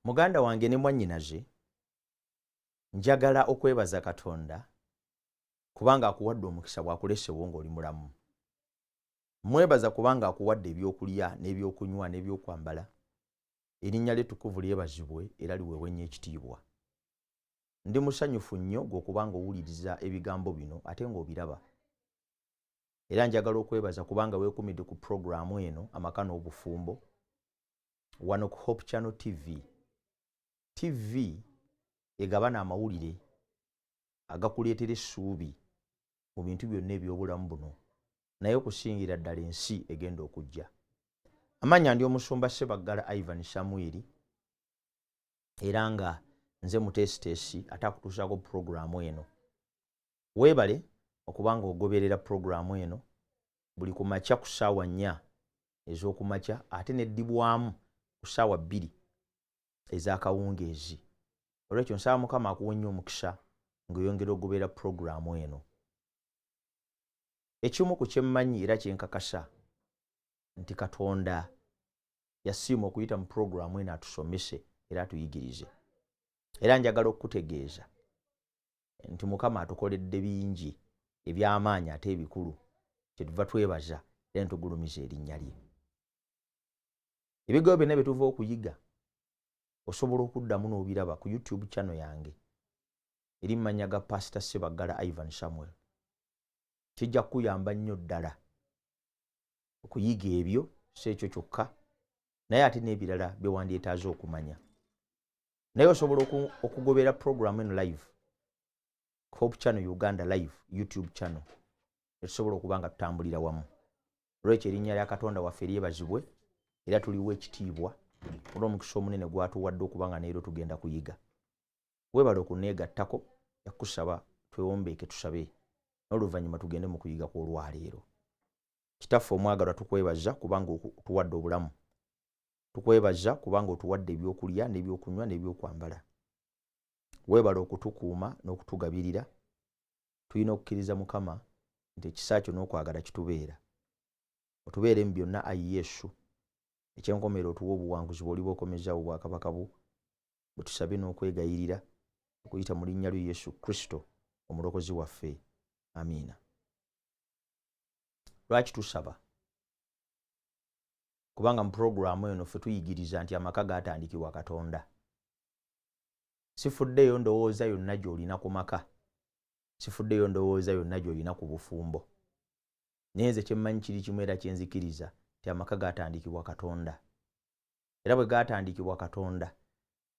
Muganda wange ne mwannyinaze njagala okwebaza Katonda kubanga akuwadde omukisa bw'akulesewo ng'oli mulamu. Mwebaza kubanga akuwadde ebyokulya n'ebyokunywa n'ebyokwambala. Erinnya ly'ettukuvu lyebazibwe era liweebwe nnyo ekitiibwa. Ndi musanyufu nnyo gwe okubanga owuliriza ebigambo bino ate ng'obiraba. Era njagala okwebaza kubanga weekumidde ku puroguramu eno Amaka n'Obufumbo wano ku Hope Channel TV. TV egabana amawulire agakuleetera essuubi mu bintu byonna eby'obulamu buno naye okusingira ddala ensi egenda okujja. Amanya ndi omusumba Ssebaggala Ivan Samuel era nga nze muteesiteesi ate akutuusaako puroguramu eno. Weebale okubanga ogoberera puroguramu eno buli ku makya ku ssaawa 4 ez'okumakya ate neddibwamu ku ssaawa 2 ez'akawungeezi. Olwekyo nsaba Mukama akuwe nnyo omukisa ng'oyongera okugoberera puroguramu eno. Ekimu ku kyemmanyi era kyenkakasa nti Katonda yasiima okuyita mu puroguramu eno atusomese era atuyigirize. Era njagala okukutegeeza nti Mukama atukoledde bingi eby'amaanyi ate ebikulu kyetuva twebaza era ntugulumiza erinnya lye. Ebigambo byonna bye tuva okuyiga osobola okuddamu n'obiraba ku YouTube channel yange eri mannya ga Pastor Ssebaggala Ivan Samuel. Kijja kuyamba nnyo ddala okuyiga ebyo si ekyo kyokka naye ate n'ebirala bye wandyetaaze okumanya. Naye osobola okugobera puroguramu eno live Hope Channel Uganda live YouTube channel etusobola okuba nga tutambulira wamu. Olwekyo erinnya lya Katonda waffe lyebazibwe era tuliwo ekitiibwa olw'omukisa omunene gwatuwadde okuba nga neero tugenda kuyiga. Weebale okuneegattako yakusaba twewombeeke tusabe n'oluvannyuma tugende mu kuyiga kw'olwaleero. Kitaffe omwagalwa tukwebaza kubanga otuwadde obulamu. Tukwebaza kubanga otuwadde ebyokulya n'ebyokunywa n'ebyokwambala. Weebale okutukuuma n'okutugabirira. Tulina okukkiriza Mukama nti ekisa kyo n'okwagala kitubeera. Otubeere mu byonna ayi Yesu. Ekyenkomerero otuwa obuwanguzi bw'oliba okomezaawo obwakabaka bwo bwe tusabe n'okwegayirira okuyita mu linnya lya Yesu Kristo omulokozi waffe. Amiina. Lwaki tusaba? Kubanga mu puroguramu eno ffe tuyigiriza nti amaka gaatandikibwa Katonda. Sifuddeyo ndowooza yonna gy'olina ku maka. Sifuddeyo ndowooza yonna gy'olina ku bufumbo. Naye nze kyemmanyi kiri kimu era kyenzikiriza nti amaka gaatandikibwa Katonda. Era bwe gaatandikibwa Katonda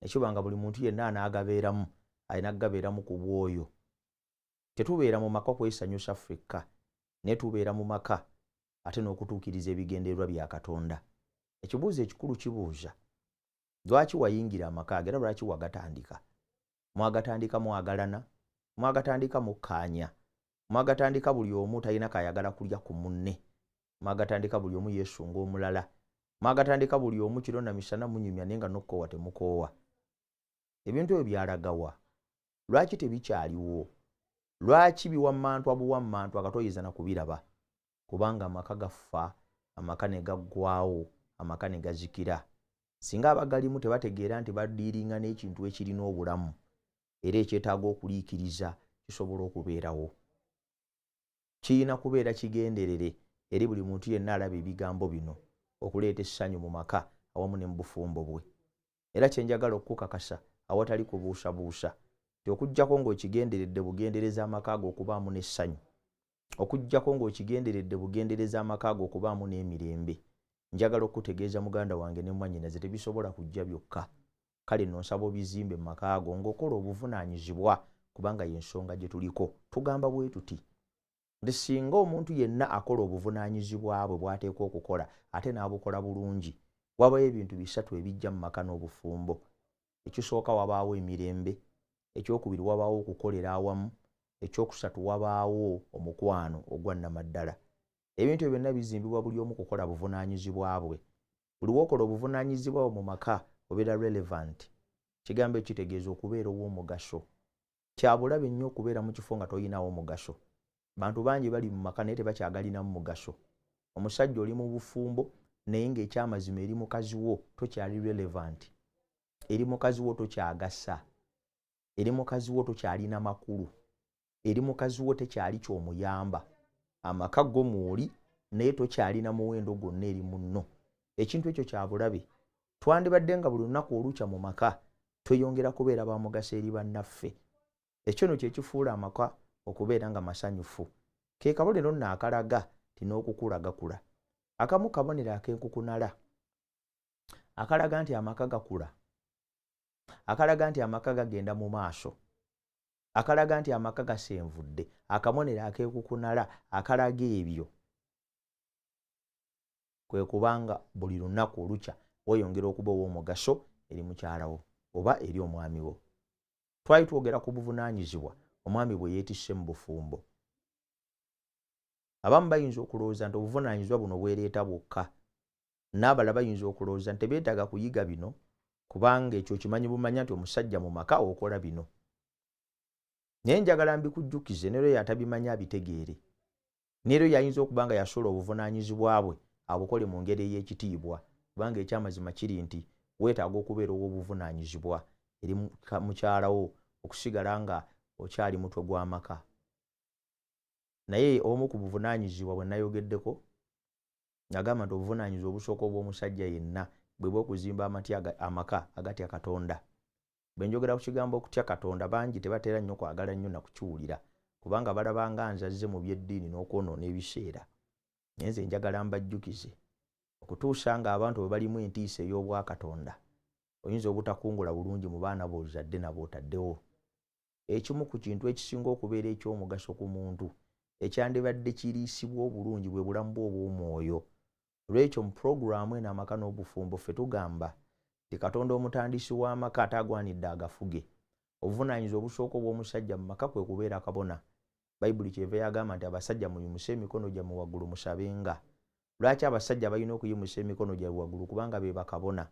nekiba nga buli muntu yenna anaagabeeramu alina kugabeeramu ku bwoyo. Tetubeera mu maka kwesanyusa ffekka naye tubeera mu maka ate n'okutuukiriza ebigendererwa bya Katonda. Ekibuuzo ekikulu kibuuza lwaki wayingira amaka era lwaki wagatandika? Mwagatandika mwagalana, mwagatandika mukkaanya, mwagatandika buli omu talina kayagala kulya ku munne, mwagatandika buli omu yeesunga omulala, mwagatandika buli omu kiro na misana munyumya naye nga n'okukoowa temukoowa. Ebintu ebyo byalagawa? Lwaki tebikyaliwo? Lwaki biwammantwa buwammantwa nga toyinza na kubiraba? Kubanga amaka gaffa, amaka ne gaggwaawo, amaka ne gazikira. Singa abagalimu tebategeera nti baddiiringa n'ekintu ekirina obulamu era ekyetaaga okuliikiriza kisobola okubeerawo. Kiyina kubeera kigenderere eri buli muntu yenna alaba ebigambo bino okuleeta essanyu mu maka awamu ne mu bufumbo bwe. Era kyenjagala okukakasa awatali kubuusabuusa nti okuggyako ng'okigenderedde bugendereza amaka go okubaamu n'essanyu, okuggyako ng'okigenderedde bugendereza amaka go okubaamu n'emirembe, njagala okutegeeza muganda wange ne mwannyinaze tebisobola kujja byokka. Kale nno nsaba obizimbe mu maka go ng'okola obuvunaanyizibwa kubanga y'ensonga gye tuliko. Tugamba bwe tuti nti singa omuntu yenna akola obuvunaanyizibwa bwe bw'ateekwa okukola ate n'abukola bulungi, wabayo ebintu bisatu ebijja mu maka n'obufumbo. Ekisooka wabaawo emirembe, ekyokubiri wabaawo okukolera awamu, ekyokusatu wabaawo omukwano ogwa nnamaddala. Ebintu ebyo byonna bizimbibwa buli omu kukola buvunaanyizibwa bwe. Buli wokola obuvunaanyizibwa bwe mu maka obeera relevant. Kigambo ekitegeeza okubeera ow'omugaso. Kyabulabe nnyo okubeera mu kifo nga toyinawo mugaso. Bantu bangi bali mu maka naye tebakyagalinamu mugaso. Omusajja oli mu bufumbo naye ng'ekyamazima eri mukazi wo tokyali relevant. eri mukazi wo tokyagasa, eri mukazi wo tokyalina makulu, eri mukazi wo tekyali kyomuyamba, amaka go mwoli naye tokyalina muwendo gwonna eri munno. Ekintu ekyo kya bulabe. Twandibadde nga buli lunaku olukya mu maka tweyongera kubeera ba mugaso eri bannaffe. Ekyo no kye kifuula amaka okubeera nga masanyufu. Ke kabonero nno akalaga tin'okukula gakula. Akamu kabonero ak'enkukunala akalaga nti amaka gakula, akalaga nti amaka gagenda mu maaso, akalaga nti amaka gasenvudde, akabonero ak'enkukunala akalaga ebyo kwe kubanga buli lunaku olukya weyongera okuba ow'omugaso eri mukyala wo oba eri omwami wo. Twali twogera ku buvunaanyizibwa omwami bwe yeetisse mu bufumbo. Abamu bayinza okulowooza nti obuvunaanyizibwa buno bwereeta bwokka, n'abalala bayinza okulowooza nti beetaaga kuyiga bino kubanga ekyo kimanyi bumanya nti omusajja mu maka okola bino. Naye njagala mbikujjukize n'ero yatabimanya abitegeere. N'ero yayinza okuba nga yasola obuvunaanyizibwa bwe abukole mu ngeri ey'ekitiibwa kubanga ekyamazima kiri nti weetaaga okubeera ow'obuvunaanyizibwa eri mukyala wo okusigala nga okyali mutwe gw'amaka. Naye omu ku buvunaanyizibwa bwe nayogeddeko nagamba nti obuvunaanyizibwa obusooka obw'omusajja yenna bwe bw'okuzimba amaka agatya Katonda. Bwe njogera ku kigambo okutya Katonda bangi tebatera nnyo kwagala nnyo na kukiwulira kubanga balaba nga nzazze mu by'eddiini n'okwonoona ebiseera. Naye nze njagala mbajjukize okutuusa nga abantu bwe balimu entiisa ey'obwakatonda oyinza obutakungula bulungi mu baana b'ozadde nabo otaddewo. Ekimu ku kintu ekisinga okubeera eky'omugaso ku muntu ekyandibadde kiriisibwa obulungi bwe bulamu bwe obw'omwoyo. Olw'ekyo mu pulogulaamu eno amaka n'obufumbo ffe tugamba nti Katonda omutandisi w'amaka atagwanidde agafuge. Obuvunaanyizibwa obusooka obw'omusajja mu maka kwe kubeera kabona. Bayibuli kyeva yagamba nti abasajja muyimuse emikono gyammwe waggulu musabenga. Lwaki abasajja balina okuyimusa emikono gyabwe waggulu? Kubanga be bakabona.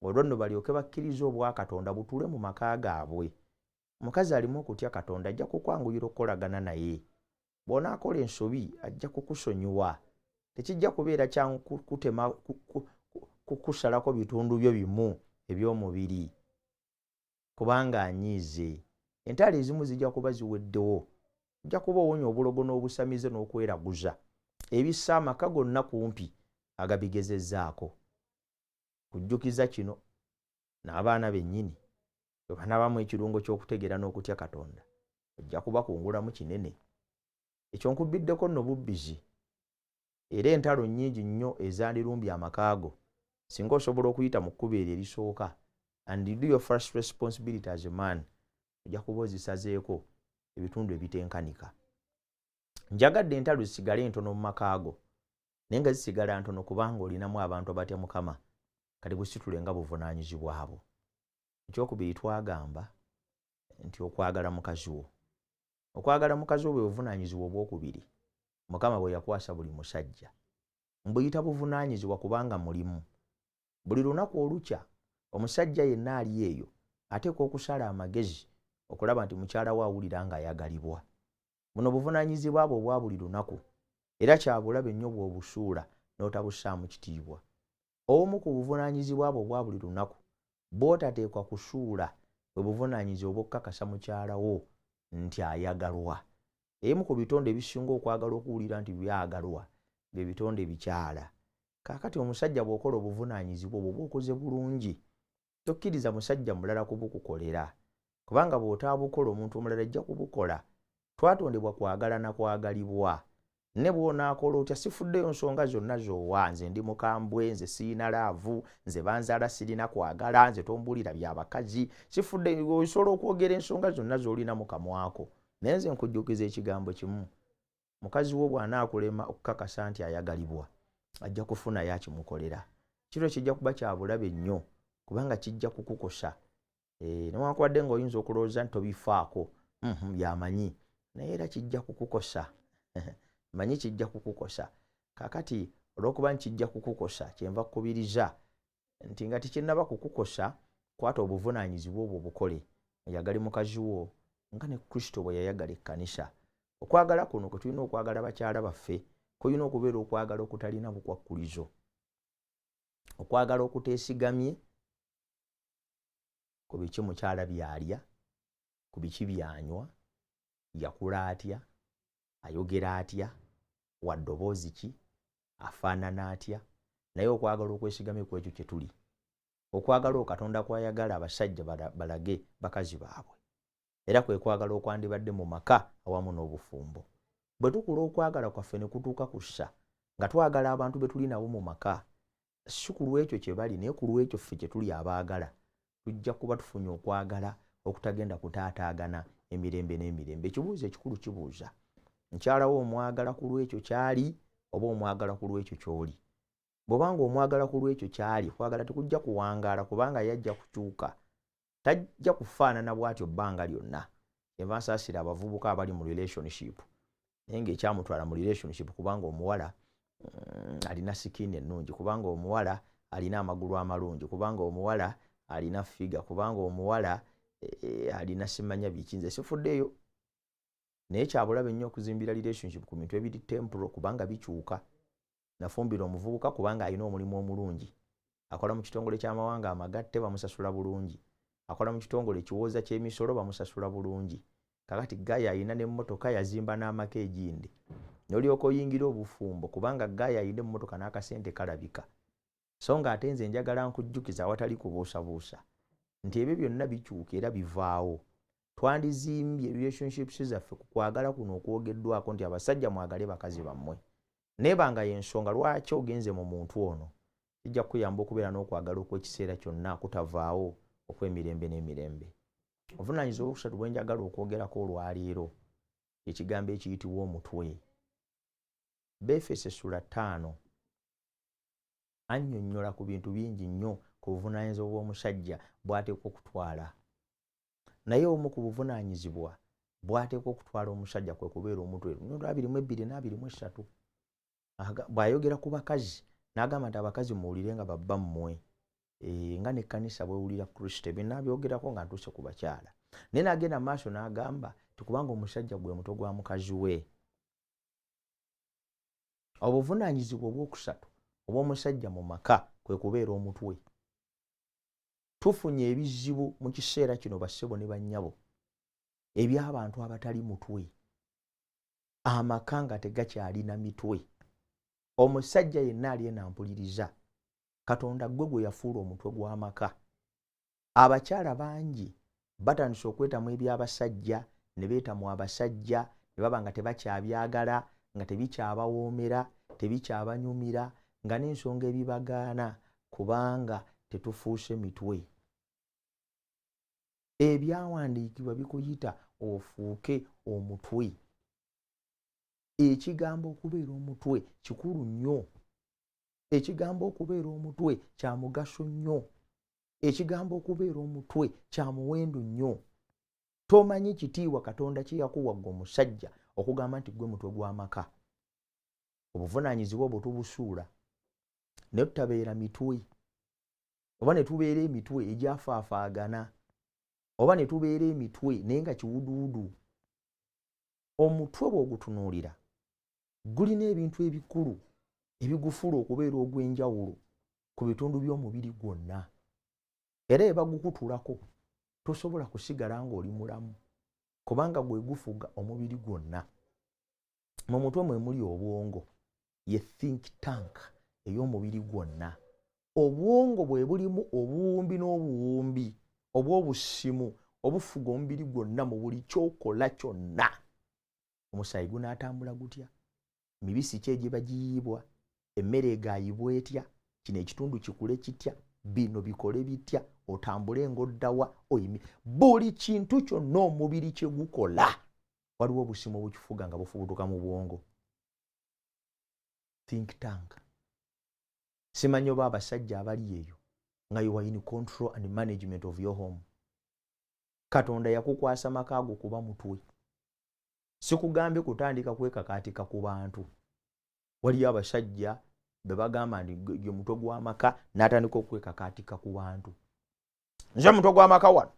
Olwo nno balyoke bakkirize obwakatonda butuule mu maka gaabwe. Omukazi alimu okutya Katonda ajja kukwanguyira okukolagana naye. Bw'onaakola ensobi ajja kukusonyiwa. Tekijja kubeera kya kutema kukusalako bitundu byo bimu eby'omubiri kubanga anyiize. Entalo ezimu zijja kuba ziweddewo. Ojja kuba owonya obulogo n'obusamize n'okweraguza. Ebissa amaka gonna kumpi agabigezezzaako. Kujjukiza kino n'abaana bennyini bwe banaabamu ekirungo ky'okutegeera n'okutya Katonda ojja kuba kungulamu kinene. Ekyo nkubbiddeko nno bubbizi. Era entalo nnyingi nnyo ezandirumbye amaka go singa osobola okuyita mu kkubo eryo erisooka and you do your first responsibility as a man, ojja kuba ozisazeeko ebitundu ebitenkanika. Njagadde entalo zisigale ntono mu maka go naye nga zisigala ntono kubanga olinamu abantu abatya Mukama kati busitule nga buvunaanyizibwa abo. Ekyokubiri twagamba nti okwagala mukazi wo. Okwagala mukazi wo bwe buvunaanyizibwa obwokubiri Mukama bwe yakwasa buli musajja. Mbuyita buvunaanyizibwa kubanga mulimu. Buli lunaku olukya omusajja yenna ali eyo ateekwa okusala amagezi okulaba nti mukyala we awulira nga ayagalibwa. Buno buvunaanyizibwa bwo obwa buli lunaku era kyabulabe nnyo bw'obusuula n'otabussaamu kitiibwa. Obumu ku buvunaanyizibwa bwo obwa buli lunaku bw'otateekwa kusuula bwe buvunaanyizibwa obw'okukakasa mukyala wo nti ayagalwa. Ebimu ku bitonde ebisinga okwagala okuwulira nti byagalwa bye bitonde bikyala. Kaakati omusajja bw'okola obuvunaanyizibwa obwo bw'okoze bulungi tokkiriza musajja mulala kubukukolera kubanga bw'otaabukola omuntu omulala ajja kubukola. Twatondebwa kwagala na kwagalibwa. Ne bw'onaakola otya sifuddeyo nsonga zonna z'owa nze ndi mukambwe, nze sirina laavu, nze banzaala sirina kwagala, nze tombuulira by'abakazi. Sifudde osobola okwogera ensonga zonna z'olina mu kamwako. Naye nze nkujjukiza ekigambo kimu. Mukazi wo bw'anaakulema okukakasa nti ayagalibwa ajja kufunayo akimukolera. Kiro kijja kuba kya bulabe nnyo kubanga kijja kukukosa. Newankubadde ng'oyinza okulowooza nti tobifaako byamanyi naye era kijja kukukosa. Manyi kijja kukukosa. Kaakati olw'okuba nkijja kukukosa kyenva kukubiriza nti nga tekinnaba kukukosa kwata obuvunaanyizibwa obwo bukole. Oyagale mukazi wo nga ne Kristo bwe yayagala ekkanisa. Okwagala kuno kwe tulina okwagala bakyala baffe kulina okubeera okwagala okutalina bukwakkulizo. Okwagala okuteesigamye ku biki mukyala byalya, ku biki byanywa, yakula atya, ayogera atya, wa ddoboozi ki, afaanana atya. Naye okwagala okwesigamye ku ekyo kye tuli. Okwagala okatonda kwayagala abasajja balage bakazi baabwe. Era kwe kwagala okwandibadde mu maka awamu n'obufumbo. Bwe tukula okwagala kwaffe ne kutuuka kussa nga twagala abantu be tuli nabo mu maka, si ku lw'ekyo kye bali naye ku lw'ekyo ffe kye tuli abaagala, tujja kuba tufunye okwagala okutagenda kutaataagana emirembe n'emirembe. Ekibuuzo ekikulu kibuuza, mukyala wo omwagala ku lw'ekyo kyali oba omwagala ku lw'ekyo ky'oli? Bw'obanga omwagala ku lw'ekyo kyali, okwagala tekujja kuwangaala kubanga yajja kukyuka. Tajja kufaanana bw'atyo bbanga lyonna. Enva nsaasira abavubuka abali mu relationship. Naye ng'ekyamutwala mu relationship kubanga omuwala alina sikini ennungi, kubanga omuwala alina amagulu amalungi, kubanga omuwala alina figa, kubanga omuwala alina simanya biki. Nze sifuddeyo. Naye kyabulabe nnyo okuzimbira relationship ku bintu ebiri temporal kubanga bikyuka. Nafumbira omuvubuka kubanga alina omulimu omulungi. Akola mu kitongole ky'amawanga amagatte, bamusasula bulungi. Akola mu kitongole ekiwooza ky'emisolo, bamusasula bulungi. Kakati Gaya alina n'emmotoka, yazimba n'amaka egindi. N'olyoka oyingira obufumbo kubanga Gaya alina emmotoka n'akasente kalabika. So ng'ate nze njagala nkujjukiza awatali kubuusabuusa nti ebyo byonna bikyuka era bivaawo. Twandizimbye relationships zaffe ku kwagala kuno okwogeddwako nti abasajja mwagale bakazi bammwe. Nebanga y'ensonga lwaki ogenze mu muntu ono, kijja kuyamba okubeera n'okwagala okw'ekiseera kyonna kutavaawo okw'emirembe n'emirembe. Obuvunaanyizibwa obwokusatu bwe njagala okwogerako olwaleero ekigambo ekiyitibwa omutwe. Befeso essula 5 annyonnyola ku bintu bingi nnyo ku buvunaanyizibwa bw'omusajja bw'ateekwa okutwala. Naye omu ku buvunaanyizibwa bw'ateekwa okutwala omusajja kwe kubeera omutwe. 22 na 23 bw'ayogera ku bakazi n'agamba nti abakazi muwulire nga babba mmwe, nga n'ekkanisa bwewulira Kristo. Ebyo nabyogerako nga ntuuse ku bakyala. Naye n'agenda mu maaso n'agamba nti kubanga omusajja gwe mutwe gwa mukazi we. Obuvunaanyizibwa obwokusatu obw'omusajja mu maka kwe kubeera omutwe. Tufunye ebizibu mu kiseera kino bassebo ne bannyabo eby'abantu abatali mutwe, amaka nga tegakyalina mitwe. Omusajja yenna ali enampuliriza, Katonda gwe gwe yafuula omutwe gw'amaka. Abakyala bangi batandise okwetamu eby'abasajja ne beetamu abasajja ne baba nga tebakyabyagala, nga tebikyabawoomera, tebikyabanyumira, nga n'ensonga ebibagaana kubanga tetufuuse mitwe. Ebyawandiikibwa bikuyita ofuuke omutwe. Ekigambo okubeera omutwe kikulu nnyo. Ekigambo okubeera omutwe kya mugaso nnyo. Ekigambo okubeera omutwe kya muwendo nnyo. Tomanyi kitiibwa Katonda kye yakuwa ggwe omusajja okugamba nti gwe mutwe gw'amaka. Obuvunaanyizibwa obwo tubusuula ne tutabeera mitwe, oba ne tubeera emitwe egyafaafaagana, oba ne tubeera emitwe naye nga kiwuduwudu. Omutwe bw'ogutunuulira gulina ebintu ebikulu ebigufuula okubeera ogw'enjawulo ku bitundu by'omubiri gwonna. Era bwe bagukutulako tosobola kusigala ng'oli mulamu kubanga gwe gufuga omubiri gwonna. Mu mutwe mwe muli obwongo, ye think tank ey'omubiri gwonna. Obwongo bwe bulimu obuwumbi n'obuwumbi obw'obusimu obufuga omubiri gwonna mu buli kyokola kyonna. Omusaayi gunaatambula gutya? Mibisi ki egiba giyiibwa? Emmere egaayibwa etya? Kino ekitundu kikule kitya? Bino bikole bitya? Otambule ng'oddawa? Buli kintu kyonna omubiri kye gukola waliwo obusimu obukifuga nga bufubutuka mu bwongo. Think tank. Simanyi oba abasajja abali eyo nga you are in control and management of your home. Katonda yakukwasa maka go kuba mutwe. Sikugambye kutandika kwekakaatika ku bantu. Waliyo abasajja be bagamba nti gwe mutwe gw'amaka n'atandika okwekakaatika ku bantu. Nze mutwe gw'amaka wano,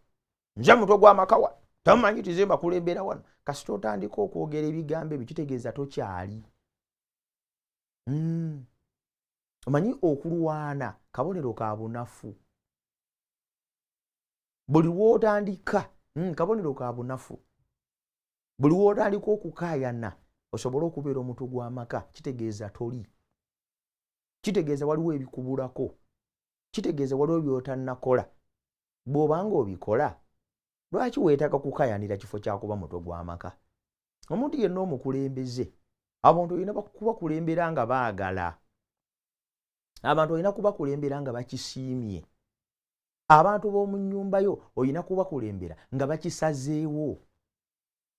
nze mutwe gw'amaka wano, tamumanyi tizimba kulembera wano. Kasita otandika okwogera ebigambo ebyo kitegeeza tokyali. Omanyi okulwana kabonero ka bunafu. buli lw'otandika kabonero ka bunafu, buli lw'otandika okukaayana osobola okubeera omutwe gw'amaka, kitegeeza toli, kitegeeza waliwo ebikubulako, kitegeeza waliwo by'otannakola. Bw'obanga obikola, lwaki weetaaga kukaayanira kifo kyakuba mutwe gw'amaka? Omuntu yenna omukulembeze, abantu olina kubakulembera nga baagala, abantu olina kubakulembera nga bakisiimye, abantu b'omu nnyumba yo olina kubakulembera nga bakisazeewo.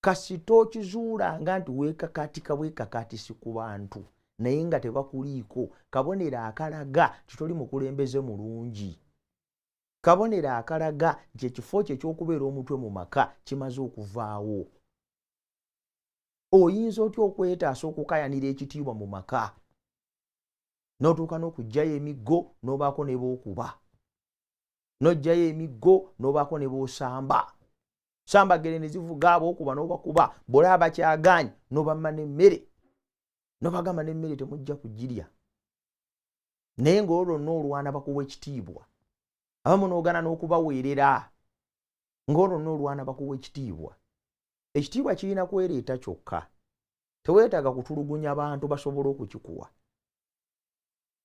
Kasita okizuulanga nti weekakaatika bwekakaatisi ku bantu naye nga tebakuliiko, kabonero akalaga nti toli mukulembeze mulungi, kabonero akalaga nti ekifo kye eky'okubeera omutwe mu maka kimaze okuvaawo. Oyinza otya okwetaasa okukaayanira ekitiibwa mu maka n'otuuka n'okuggyayo emiggo n'obaako ne b'okuba, n'oggyayo emiggo n'obaako ne b'osamba, sambagere ne zivuga ab'okuba n'obakuba, bw'olaba bakyagaanye n'obamma n'emmere, n'obagamba n'emmere temujja kugirya, naye ng'olwo n'olwana bakuwa ekitiibwa. Abamu n'ogana n'okubaweerera, ng'olwo n'olwana bakuwa ekitiibwa. Ekitiibwa kirina kwereeta kyokka, teweetaaga kutulugunya bantu basobole okukikuwa.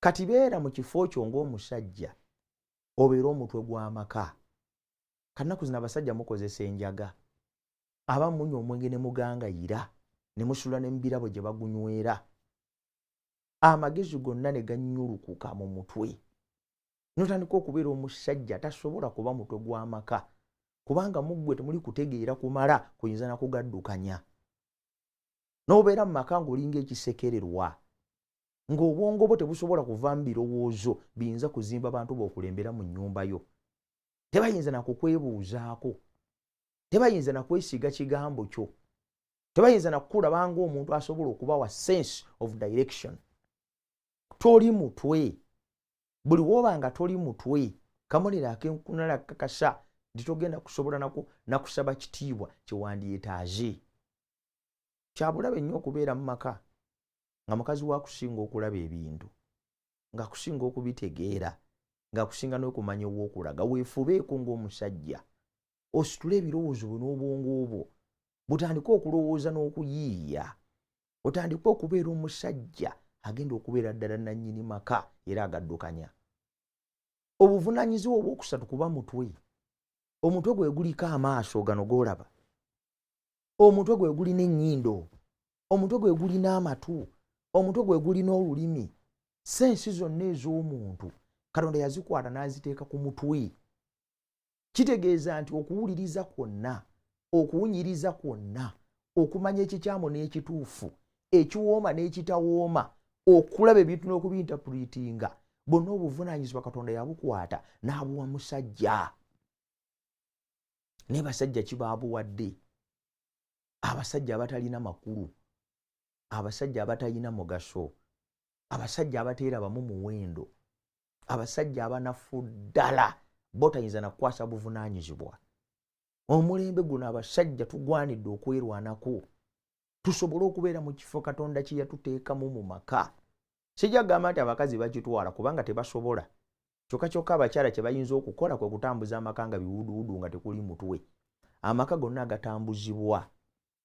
Kati beera mu kifo kyo ng'omusajja obeera omutwe gw'amaka. Kannaku zino abasajja mukozesa enjaga, abamu munywa omwenge ne mugangayira ne musula ne mu birabo gye bagunywera, amagezi gonna ne gannyulukuka mu mutwe, n'otandika okubeera omusajja tasobola kuba mutwe gw'amaka, kubanga mu ggwe temuli kutegeera kumala kuyinza na kugaddukanya. N'obeera mu maka ng'olinga ekisekererwa, ng'obwongo bwo tebusobola kuvaamu birowoozo biyinza kuzimba bantu b'okulembera mu nnyumba yo. Tebayinza na kukwebuuzaako, tebayinza na kwesiga kigambo kyo, tebayinza na kukulaba ng'omuntu asobola okubawa sense of direction. Toli mutwe. Buli woba nga toli mutwe, kabonero akenkunala kakasa nti togenda kusobola na kusaba kitiibwa kyewandyetaaze. Kyabulabe nnyo okubeera mu maka nga mukazi waakusinga okulaba ebintu, nga kusinga okubitegeera, nga kusinga n'okumanya ow'okulaga. Weefubeeko ng'omusajja, ositule ebirowoozo bwo n'obwongo bwo, butandike okulowooza n'okuyiiya, otandike okubeera omusajja agenda okubeera ddala nannyini maka era agaddukanya. Obuvunaanyizibwa obwokusatu kuba mutwe. Omutwe gwe guliko amaaso gano g'olaba, omutwe gwe gulina ennyindo, omutwe gwe gulina amatu, omutwe gwe gulina olulimi. Sensi zonna ez'omuntu Katonda yazikwata n'aziteeka ku mutwe. Kitegeeza nti okuwuliriza kwonna, okuwunyiriza kwonna, okumanya ekikyamu n'ekituufu, ekiwooma n'ekitawooma, okulaba ebintu n'okubintapulitinga, bonna obuvunaanyizibwa Katonda yabukwata n'abuwa musajja. Naye basajja kibaabuwadde? Abasajja abatalina makulu, abasajja abatalina mugaso, abasajja abateerabamu muwendo, abasajja abanafu ddala, bo tayinza na kukwasa buvunaanyizibwa. Omulembe guno abasajja tugwanidde okwerwanako, tusobole okubeera mu kifo Katonda kye yatuteekamu mu maka. Sijja kugamba nti abakazi bakitwala kubanga tebasobola. Kyokka kyokka abakyala kye bayinza okukola kwe kutambuza amaka nga biwuduwudu nga tekuli mutwe. Amaka gonna agatambuzibwa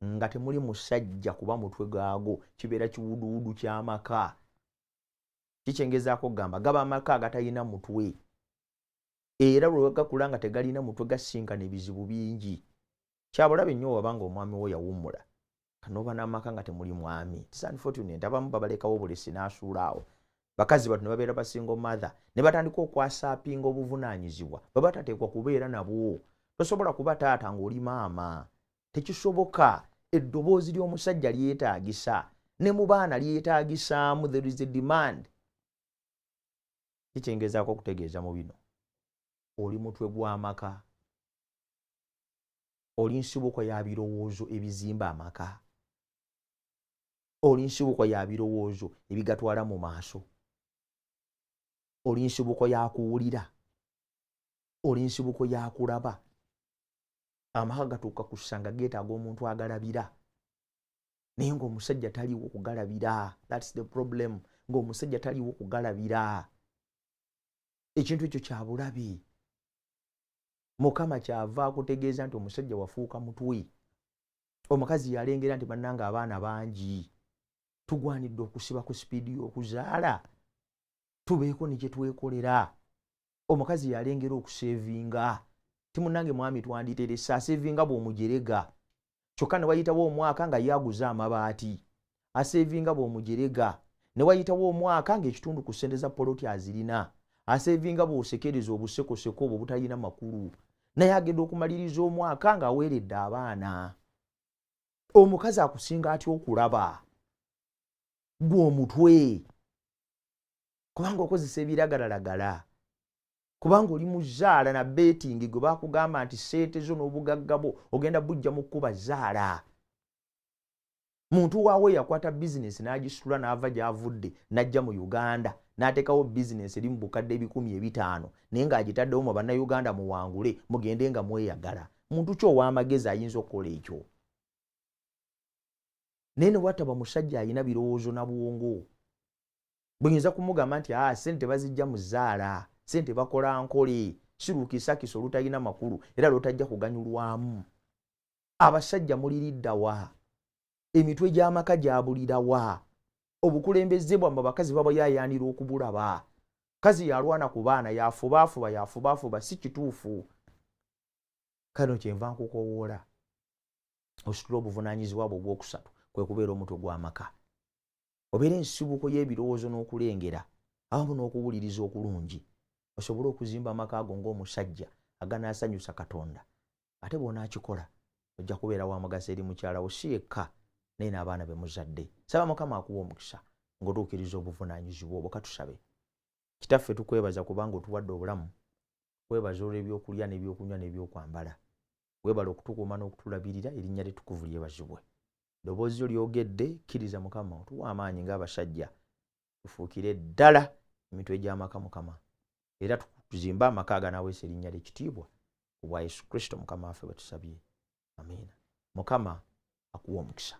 nga temuli musajja kuba mutwe gaago, kibeera kiwuduwudu ky'amaka. Kikyengezaako kugamba gaba amaka agatalina mutwe, era bwe gakula nga tegalina mutwe gasinkana ebizibu bingi. Kyabulabe nnyo wabanga omwami wo yawummula kanoba n'amaka nga temuli mwami. It's unfortunate, abamu babalekawo obulesi n'asuula awo. Bakazi batu ne babeera basingo mother ne batandika okwasaapinga obuvunaanyizibwa baba tateekwa kubeera nabwo. Tosobola kuba taata ng'oli maama, tekisoboka. Eddoboozi ly'omusajja lyetaagisa, ne mu baana lyetaagisaamu. There is a demand. Kikyengezaako okutegeeza mu bino, oli mutwe gw'amaka, oli nsibuko ya birowoozo ebizimba amaka, oli nsibuko ya birowoozo ebigatwala mu maaso, oli nsibuko ya kuwulira, oli nsibuko ya kulaba. Amaka gatuuka ku ssanga geetaaga omuntu agalabira, naye ng'omusajja taliiwo kugalabira. That's the problem. Ng'omusajja taliiwo kugalabira. Ekintu ekyo kya bulabe. Mukama kyava akutegeeza nti omusajja wafuuka mutwe. Omukazi yalengera nti bannange abaana bangi, tugwanidde okusiba ku sipiidi y'okuzaala, tubeeko ne kye twekolera. Omukazi yalengera okuseevinga, ti munnange mwami twanditeresa aseevinga bw'omujerega, kyokka ne wayitawo omwaka nga yaguza amabaati, aseevinga bw'omujerega, ne wayitawo omwaka ng'ekitundu ku ssente za poloti azirina, aseevinga bw'osekereza obusekoseko obwo butalina makulu, naye agenda okumaliriza omwaka ng'aweeredde abaana. Omukazi akusinga atya okulaba? Gwe omutwe, kubanga okozesa ebiragalalagala, kubanga oli mu zaala na betingi gwe bakugamba nti ssente zo n'obugagga bwo ogenda bujja mu kkuba zaala. Muntu waawe yakwata bizinesi n'agisitula n'ava gy'avudde n'ajja mu Uganda n'ateekawo bizinesi eri mu bukadde 150 naye ng'agitaddewo mu bannayuganda muwangule mugende nga mweyagala. Muntu ki ow'amagezi ayinza okukola ekyo? Naye ne wataba musajja alina birowoozo na bwongo, buyinza kumugamba nti ssente bazijja mu zaala, ssente bakola nkole, siruukisa kiso olutalina makulu era lwotajja kuganyulwamu. Abasajja muliridda wa? Emitwe gy'amaka gyabulira wa? Obukulembeze bwammwe abakazi babayaayaanira okubulaba. Kazi yalwana ku baana yafubaafuba si kituufu. Kano kyenva nkukowoola ositula obuvunaanyizibwa bwo obwokusatu kwe kubeera omutwe gw'amaka. Obeera ensibuko y'ebirowoozo n'okulengera awamu n'okuwuliriza okulungi, osobole okuzimba amaka ago ng'omusajja aganaasanyusa Katonda. Ate bw'onaakikola ojja kubeera wa mugaso eri mukyala wo si yekka naye n'abaana be muzadde. Saba Mukama akuwa omukisa ng'otuukiriza obuvunaanyizibwa obwo. Katusabe. Kitaffe tukwebaza kubanga otuwadde obulamu, kwebaza olw'ebyokulya n'ebyokunywa n'ebyokwambala. Weebala okutukuuma n'okutulabirira, erinnya litukuvu lyebazibwe. Eddoboozi lyo lyogedde, kkiriza Mukama otuwa amaanyi ng'abasajja tufuukire ddala emitwe gy'amaka Mukama, era tuzimbe amaka aganaaweesa erinnya ly'ekitiibwa ku bwa Yesu Kristo Mukama waffe bwe tusabye. Amiina. Mukama akuwa omukisa.